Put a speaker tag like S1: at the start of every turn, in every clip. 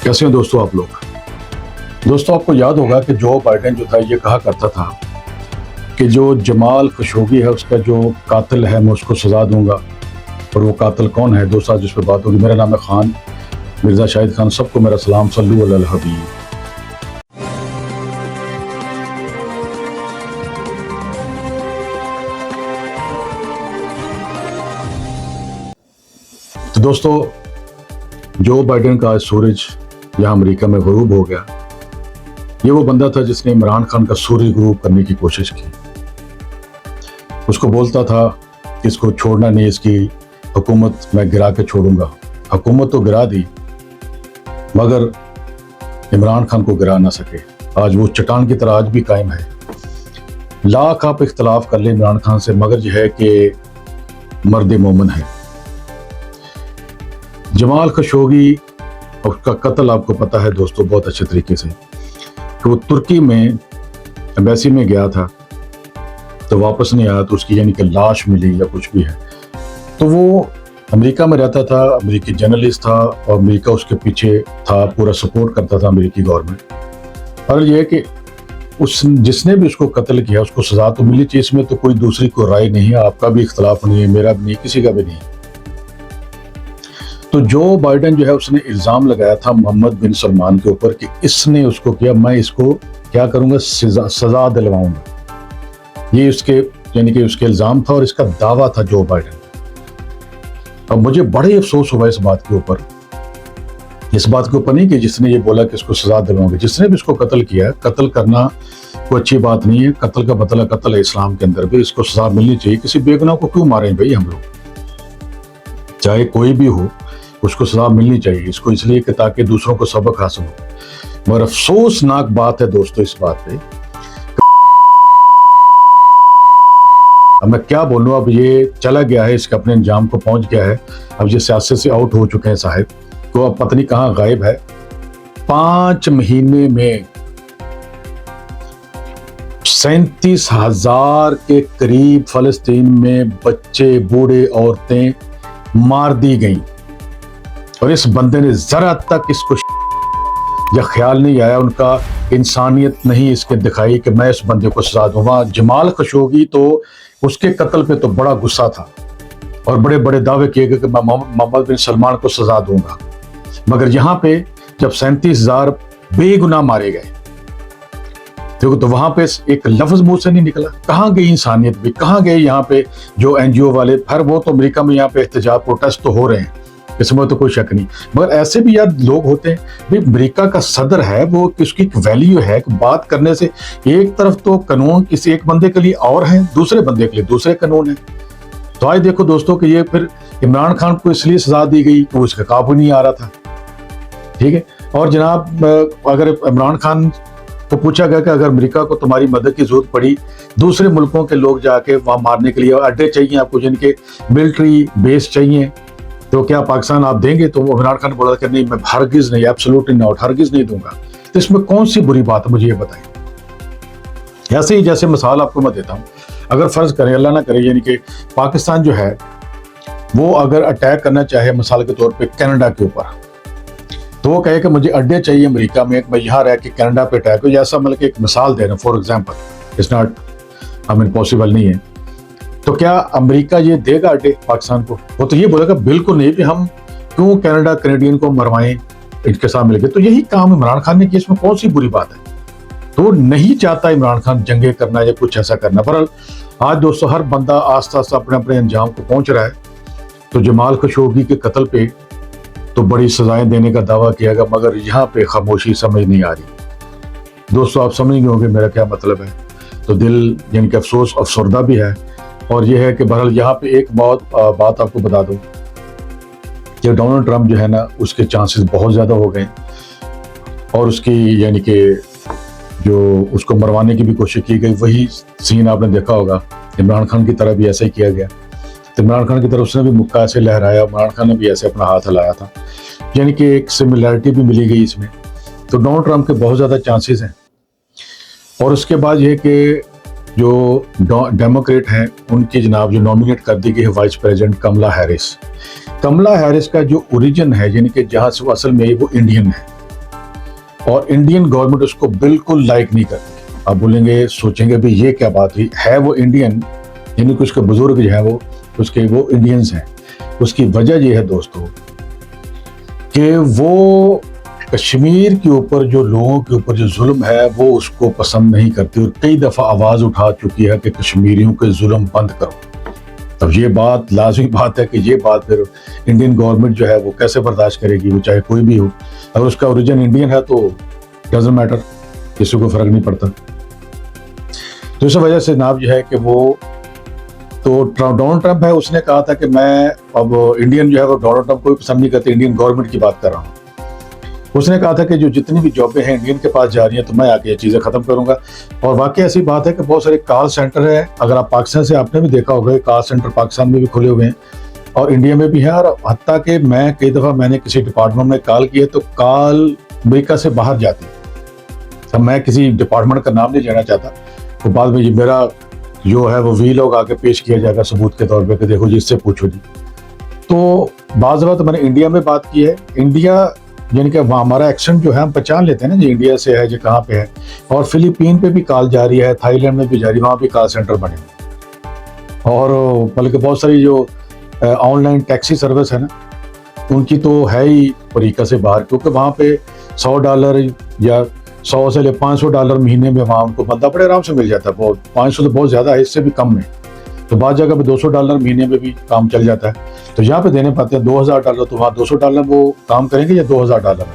S1: कैसे हैं दोस्तों आप लोग। दोस्तों आपको याद होगा कि जो बाइडेन जो था ये कहा करता था कि जो जमाल खशोगी है उसका जो कातिल है मैं उसको सज़ा दूंगा। और वो कातिल कौन है दोस्तों, आज इस पर बात होगी। मेरा नाम है खान मिर्ज़ा शाहिद खान, सबको मेरा सलाम। सल्लु अलल हबीब। तो दोस्तों जो बाइडेन का आज सूरज यहाँ अमेरिका में गुरूब हो गया, ये वो बंदा था जिसने इमरान खान का सूरज गुरूब करने की कोशिश की। उसको बोलता था कि इसको छोड़ना नहीं, इसकी हुकूमत मैं गिरा के छोड़ूंगा। हुकूमत तो गिरा दी मगर इमरान खान को गिरा ना सके। आज वो चट्टान की तरह आज भी कायम है। लाख आप इख्तलाफ कर ले इमरान खान से, मगर यह है कि मर्द मोमिन है। जमाल खशोगी उसका कत्ल आपको पता है दोस्तों बहुत अच्छे तरीके से कि वो तुर्की में एम्बेसी में गया था तो वापस नहीं आया, तो उसकी यानी कि लाश मिली या कुछ भी है। तो वो अमेरिका में रहता था, अमेरिकी जर्नलिस्ट था और अमेरिका उसके पीछे था, पूरा सपोर्ट करता था अमेरिकी गवर्नमेंट। और ये है कि उस जिसने भी उसको कत्ल किया उसको सजा तो मिली चाहिए। इसमें तो कोई दूसरी को राय नहीं है, आपका भी इख्तलाफ नहीं है, मेरा भी नहीं, किसी का भी नहीं। तो जो बाइडेन जो है उसने इल्ज़ाम लगाया था मोहम्मद बिन सलमान के ऊपर कि इसने उसको किया, मैं इसको क्या करूंगा, सजा दिलवाऊंगा। ये उसके यानी कि उसके इल्ज़ाम था और इसका दावा था जो बाइडेन। अब मुझे बड़े अफसोस हुआ इस बात के ऊपर, नहीं कि जिसने ये बोला कि इसको सजा दिलवाऊंगा। जिसने भी इसको कत्ल किया, कत्ल करना कोई अच्छी बात नहीं है। कत्ल का मतलब कत्ल है इस्लाम के अंदर भी, इसको सजा मिलनी चाहिए। किसी बेगुनाह को क्यों मारें भाई हम लोग, चाहे कोई भी हो उसको सजा मिलनी चाहिए। इसको इसलिए कि ताकि दूसरों को सबक हासिल हो। मगर अफसोसनाक बात है दोस्तों इस बात पे, अब मैं क्या बोलूं, अब ये चला गया है, इसके अपने अंजाम को पहुंच गया है। अब ये सियासत से आउट हो चुके हैं साहिब, तो अब पता नहीं कहां गायब है। 5 महीने में 37,000 के करीब फलस्तीन में बच्चे, बूढ़े, औरतें मार दी गई। और इस बंदे ने जरा तक इसको या ख्याल नहीं आया, उनका इंसानियत नहीं इसके दिखाई कि मैं इस बंदे को सजा दूंगा। जमाल खशोगी तो उसके कत्ल पे तो बड़ा गुस्सा था और बड़े बड़े दावे किए गए कि मैं मोहम्मद बिन सलमान को सजा दूंगा। मगर यहाँ पे जब 37,000 बेगुनाह मारे गए देखो, तो वहां पे एक लफ्ज मुंह से नहीं निकला। कहाँ गई इंसानियत भी, कहाँ गए यहाँ पे जो एनजीओ वाले। फिर वो तो अमेरिका में यहाँ पे एहतजाज प्रोटेस्ट तो हो रहे हैं, इसमें तो कोई शक नहीं। मगर ऐसे भी यार लोग होते हैं भाई, अमेरिका का सदर है वो, उसकी वैल्यू है कि बात करने से एक तरफ तो कानून किसी एक बंदे के लिए और है, दूसरे बंदे के लिए दूसरे कानून है। तो आज देखो दोस्तों कि ये फिर इमरान खान को इसलिए सजा दी गई कि उसका काबू नहीं आ रहा था, ठीक है। और जनाब अगर इमरान खान को पूछा गया कि अगर अमेरिका को तुम्हारी मदद की जरूरत पड़ी, दूसरे मुल्कों के लोग जाके वहां मारने के लिए अड्डे चाहिए आपको, जिनके मिलिट्री बेस चाहिए, तो क्या पाकिस्तान आप देंगे? तो इमरान खान बोला कि नहीं, मैं हरगिज नहीं, एब्सोल्युटली नॉट, हरगिज नहीं दूंगा। तो इसमें कौन सी बुरी बात है, मुझे ये बताएं। ऐसे ही जैसे मिसाल आपको मैं देता हूं, अगर फर्ज करें, अल्लाह ना करे, यानी कि पाकिस्तान जो है वो अगर अटैक करना चाहे मिसाल के तौर पे कनाडा के ऊपर, तो वो कहे कि मुझे अड्डे चाहिए अमेरिका में, मैं यहाँ रह के कनाडा पे अटैक हो, ऐसा मतलब कि एक मिसाल दे रहे हैं for example, it's not possible नहीं है। तो क्या अमेरिका ये देगा अड्डे पाकिस्तान को? वो तो ये बोलेगा बिल्कुल नहीं कि हम क्यों कनाडा कैनेडियन को मरवाएं, इनके साथ मिलकर। तो यही काम इमरान खान ने किया, इसमें कौन सी बुरी बात है? तो नहीं चाहता इमरान खान जंगे करना या कुछ ऐसा करना। पर आज दोस्तों हर बंदा आस्ता आस्ता अपने अपने अंजाम को पहुंच रहा है। तो जमाल खशोगी के कत्ल पे तो बड़ी सजाएं देने का दावा किया गया, मगर यहाँ पे खामोशी समझ नहीं आ रही। दोस्तों आप समझ गए होंगे मेरा क्या मतलब है। तो दिल यानी कि अफसोस अफसरदा भी है। और यह है कि बहरहाल यहाँ पे एक बात आपको बता दूं कि डोनाल्ड ट्रंप जो है ना, उसके चांसेस बहुत ज़्यादा हो गए और उसकी यानी कि जो उसको मरवाने की भी कोशिश की गई, वही सीन आपने देखा होगा। इमरान खान की तरह भी ऐसा ही किया गया। तो इमरान खान की तरफ उसने भी मुक्का ऐसे लहराया, इमरान खान ने भी ऐसे अपना हाथ हिलाया था, यानी कि एक सिमिलैरिटी भी मिली गई इसमें। तो डोनाल्ड ट्रंप के बहुत ज़्यादा चांसेस हैं। और उसके बाद ये कि जो डेमोक्रेट हैं उनकी जनाब जो नॉमिनेट कर दी गई है वाइस प्रेसिडेंट कमला हैरिस का जो ओरिजिन है, यानी कि जहाँ से वो असल में वो इंडियन है, और इंडियन गवर्नमेंट उसको बिल्कुल लाइक नहीं करती। आप बोलेंगे, सोचेंगे भी ये क्या बात हुई, है वो इंडियन, यानी कि उसके बुजुर्ग जो है वो इंडियंस हैं। उसकी वजह ये है दोस्तों कि वो कश्मीर के ऊपर जो लोगों के ऊपर जो जुल्म है वो उसको पसंद नहीं करती, और कई दफ़ा आवाज़ उठा चुकी है कि कश्मीरियों के जुल्म बंद करो। अब ये बात लाजमी बात है कि ये बात फिर इंडियन गवर्नमेंट जो है वो कैसे बर्दाश्त करेगी, वो चाहे कोई भी हो। अगर उसका ओरिजिन इंडियन है तो डजंट मैटर, किसी को फर्क नहीं पड़ता। तो इस वजह से जनाब जो है कि वो तो डोनाल्ड ट्रंप है, उसने कहा था कि मैं अब इंडियन जो है वो डोनाल्ड ट्रंप को भी पसंद नहीं करते, इंडियन गवर्नमेंट की बात कर रहा हूँ। उसने कहा था कि जो जितनी भी जॉबें हैं इंडियन के पास जा रही हैं तो मैं आके ये चीज़ें ख़त्म करूंगा। और वाकई ऐसी बात है कि बहुत सारे कॉल सेंटर है, अगर आप पाकिस्तान से, आपने भी देखा होगा, कॉल सेंटर पाकिस्तान में भी खुले हुए हैं और इंडिया में भी है। और हत्ता कि मैं कई दफ़ा मैंने किसी डिपार्टमेंट में कॉल किया तो कॉल अमेरिका से बाहर जाती है। अब मैं किसी डिपार्टमेंट का नाम नहीं लेना चाहता, तो बाद में ये मेरा जो है वो वीलॉग आके पेश किया जाएगा सबूत के तौर पे कि देखो जी इससे पूछो जी। तो बाज़ बात मैंने इंडिया में बात की है, इंडिया यानी कि वहाँ हमारा एक्सेंट जो है हम पहचान लेते हैं ना जी, इंडिया से है जी, कहाँ पे है। और फिलीपीन पे भी कॉल जा रही है, थाईलैंड में भी जा रही है, वहाँ भी कॉल सेंटर बने हैं। और बल्कि बहुत सारी जो ऑनलाइन टैक्सी सर्विस है ना, उनकी तो है ही अमेरिका से बाहर, क्योंकि वहाँ पे $100 या 100 से $500 महीने में वहाँ उनको बंदा बड़े आराम से मिल जाता है। बहुत 500 तो बहुत ज़्यादा है, इससे भी कम में। तो बाद जगह पे $200 महीने में भी काम चल जाता है। तो यहाँ पे देने पाते हैं $2000, तो वहाँ $200 वो काम करेंगे या $2000।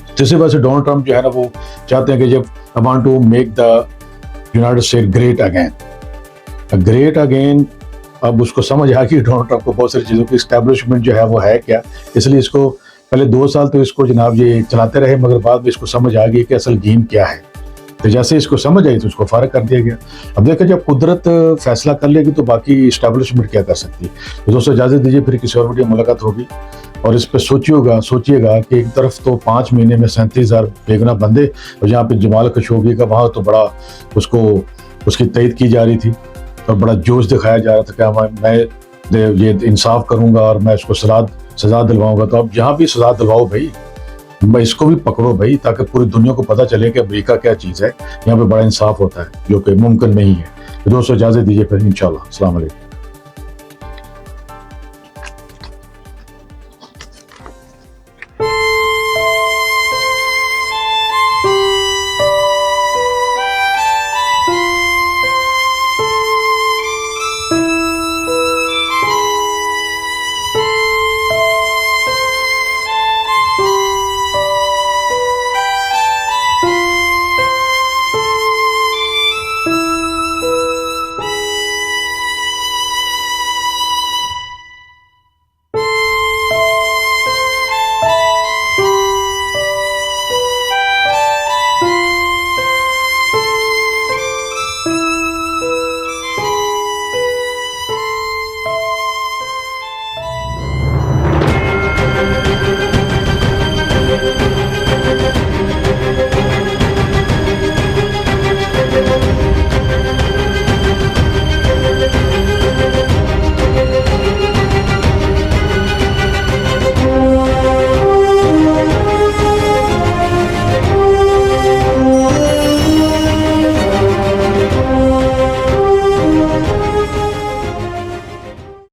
S1: तो इसी वजह से डोनाल्ड ट्रंप जो है ना वो चाहते हैं कि जब I want to make the United State great again. अब उसको समझ आ गई डोनाल्ड ट्रंप को बहुत सारी चीज़ों की इस्टेब्लिशमेंट जो है वो है क्या, इसलिए इसको पहले 2 साल तो इसको जनाब ये चलाते रहे, मगर बाद में इसको समझ आ गई कि असल गेम क्या है। तो जैसे इसको समझ आई तो उसको फारग कर दिया गया। अब देखो जब कुदरत फैसला कर लेगी तो बाकी इस्टेब्लिशमेंट क्या कर सकती है। तो दोस्तों इजाज़त दीजिए, फिर किसी और वीडियो मुलाकात होगी। और इस पर सोचिएगा कि एक तरफ तो 5 महीने में 37,000 बेगुनाह बंदे, और जहाँ पे जमाल खशोगी का वहाँ तो बड़ा उसको उसकी तईद की जा रही थी और बड़ा जोश दिखाया जा रहा था कि मैं ये इंसाफ करूँगा और मैं इसको सजा दिलवाऊँगा। तो अब यहाँ भी सजा दिलवाओ भाई, मैं इसको भी पकड़ो भाई, ताकि पूरी दुनिया को पता चले कि अमेरिका क्या चीज़ है, यहाँ पे बड़ा इंसाफ होता है, जो कि मुमकिन नहीं है। तो दोस्तों इजाज़त दीजिए, फिर इंशाल्लाह। अस्सलाम वालेकुम।